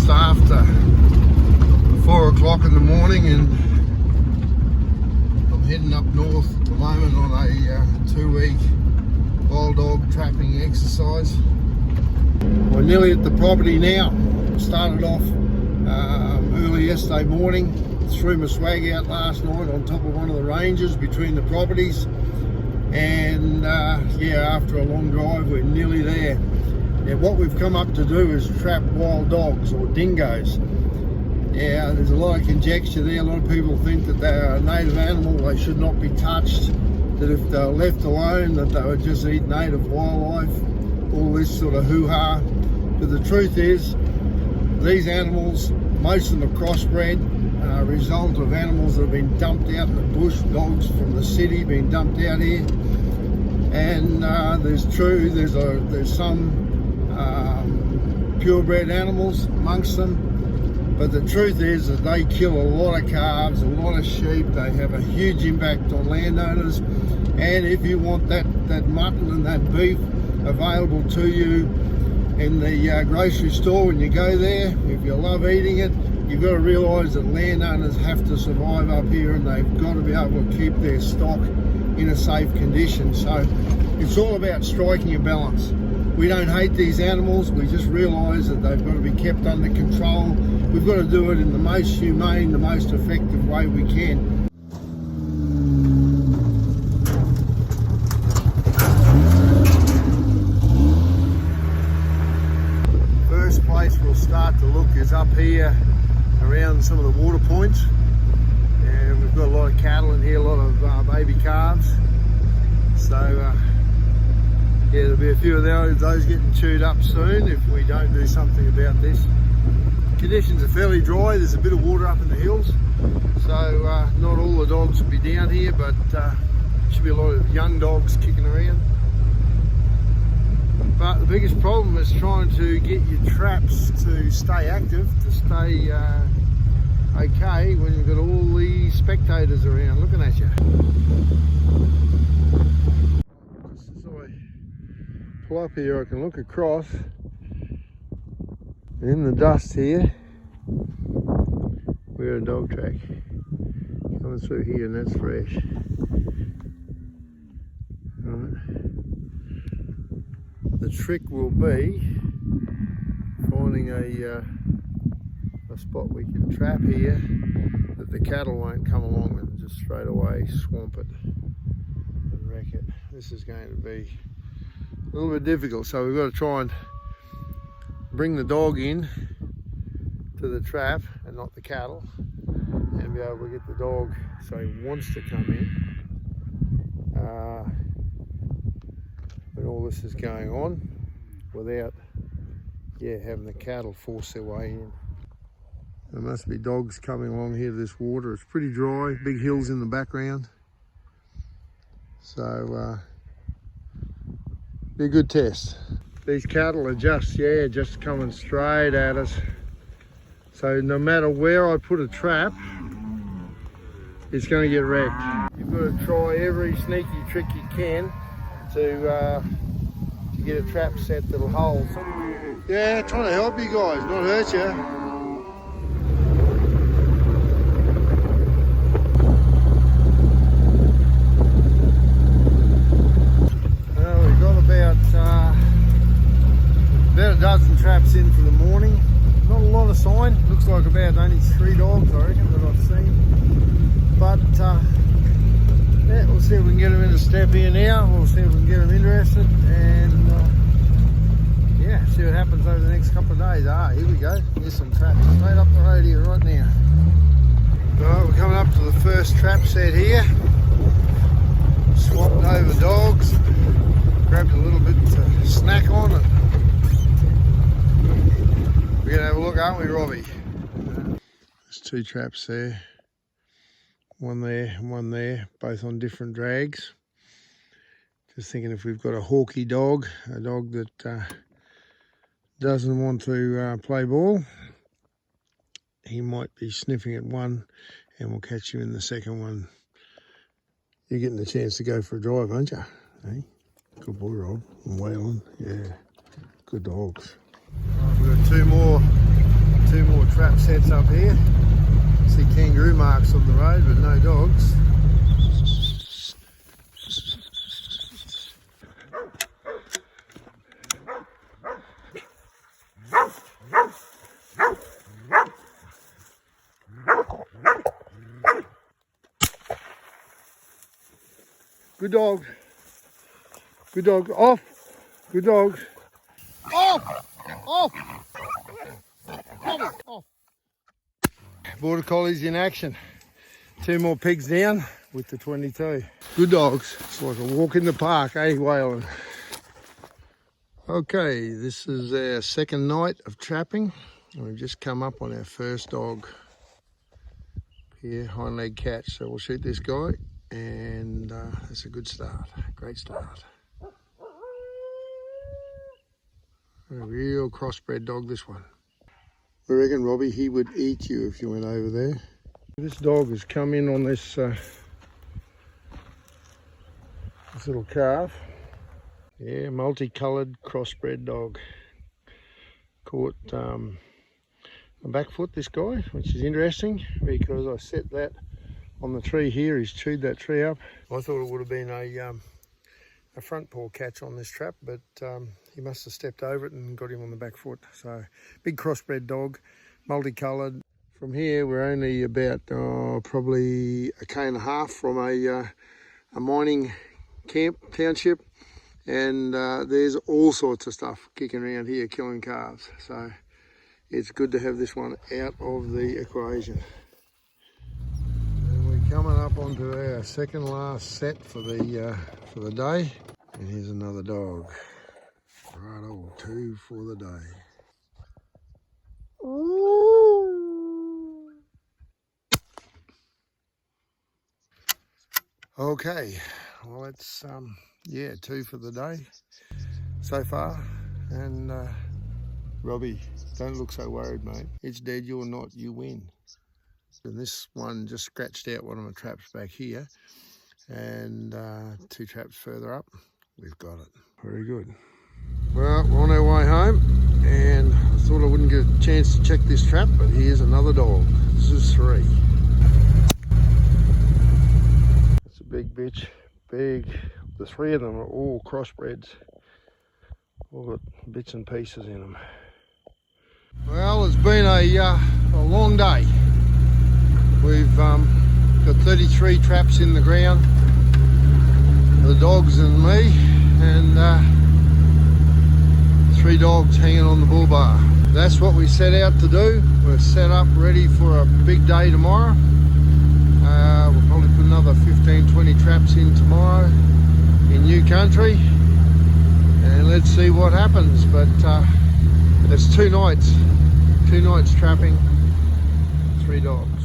just after 4 o'clock in the morning, and I'm heading up north at the moment on a 2-week wild dog trapping exercise. We're nearly at the property now. Started off early yesterday morning, threw my swag out last night on top of one of the ranges between the properties, and yeah, after a long drive we're nearly there. Now what we've come up to do is trap wild dogs or dingoes. Yeah, there's a lot of conjecture there. A lot of people think that they're a native animal, they should not be touched, that if they're left alone that they would just eat native wildlife, all this sort of hoo-ha. But the truth is, these animals, most of them are crossbred, a result of animals that have been dumped out in the bush, dogs from the city being dumped out here. And there's some purebred animals amongst them, but the truth is that they kill a lot of calves, a lot of sheep. They have a huge impact on landowners, and if you want that mutton and that beef available to you in the grocery store when you go there, if you love eating it, you've got to realise that landowners have to survive up here, and they've got to be able to keep their stock in a safe condition. So it's all about striking a balance. We don't hate these animals, we just realise that they've got to be kept under control. We've got to do it in the most humane, the most effective way we can. First place we'll start to look is up here around some of the water points, and we've got a lot of cattle in here, a lot of baby calves. So yeah, there'll be a few of those getting chewed up soon if we don't do something about this. Conditions are fairly dry, there's a bit of water up in the hills, so not all the dogs will be down here, but should be a lot of young dogs kicking around. But the biggest problem is trying to get your traps to stay active, to stay okay when you've got all these spectators around looking at you. Pull up here, I can look across in the dust here. We're a dog track coming through here, and that's fresh. Right. The trick will be finding a spot we can trap here that the cattle won't come along and just straight away swamp it and wreck it. This is going to be a little bit difficult, so we've got to try and bring the dog in to the trap and not the cattle, and be able to get the dog so he wants to come in when all this is going on, without having the cattle force their way in. There must be dogs coming along here to this water. It's pretty dry, big hills in the background, so be a good test. These cattle are just coming straight at us. So no matter where I put a trap, it's going to get wrecked. You've got to try every sneaky trick you can to get a trap set that'll hold. Yeah, trying to help you guys, not hurt you. About a dozen traps in for the morning. Not a lot of sign. Looks like about only 3 dogs, I reckon, that I've seen. But yeah, we'll see if we can get them in a step here now. We'll see if we can get them interested, and yeah, see what happens over the next couple of days. Here we go. Here's some traps straight up the road here right now. Alright, we're coming up to the first trap set here. Swapped over dogs. Grabbed a little bit to snack on it. We're going to have a look, aren't we, Robbie? There's 2 traps there. One there and one there, both on different drags. Just thinking if we've got a hawky dog, a dog that doesn't want to play ball, he might be sniffing at one, and we'll catch him in the second one. You're getting the chance to go for a drive, aren't you? Hey? Good boy, Rob. And Waylon. Yeah, good dogs. We've got two more trap sets up here. See kangaroo marks on the road, but no dogs. Good dog. Good dog. Off. Good dog. Off. Off. Off. Border Collies in action. 2 more pigs down with the 22. Good dogs. It's like a walk in the park, eh, Whalen? Okay, this is our second night of trapping. We've just come up on our first dog here, hind leg catch. So we'll shoot this guy, and that's a good start. Great start. A real crossbred dog, this one. I reckon, Robbie, he would eat you if you went over there. This dog has come in on this little calf. Yeah, multicoloured crossbred dog. Caught a back foot, this guy, which is interesting because I set that on the tree here. He's chewed that tree up. I thought it would have been a front paw catch on this trap, but he must have stepped over it and got him on the back foot. So big crossbred dog, multicoloured. From here we're only about probably 1.5 k's from a mining camp township, and there's all sorts of stuff kicking around here killing calves, so it's good to have this one out of the equation. And we're coming up onto our second last set for the day, and here's another dog. Righto, 2 for the day. Okay, well it's yeah, 2 for the day so far, and Robbie, don't look so worried, mate. It's dead, you're not, you win. And this one just scratched out one of my traps back here, and 2 traps further up, we've got it. Very good. Well, we're on our way home, and I thought I wouldn't get a chance to check this trap, but here's another dog. This is 3. It's a big bitch, big. The 3 of them are all crossbreds. All got bits and pieces in them. Well, it's been a long day. We've got 33 traps in the ground, the dogs and me, and 3 dogs hanging on the bull bar. That's what we set out to do. We're set up ready for a big day tomorrow. We'll probably put another 15-20 traps in tomorrow in new country, and let's see what happens. But it's 2 nights trapping, 3 dogs.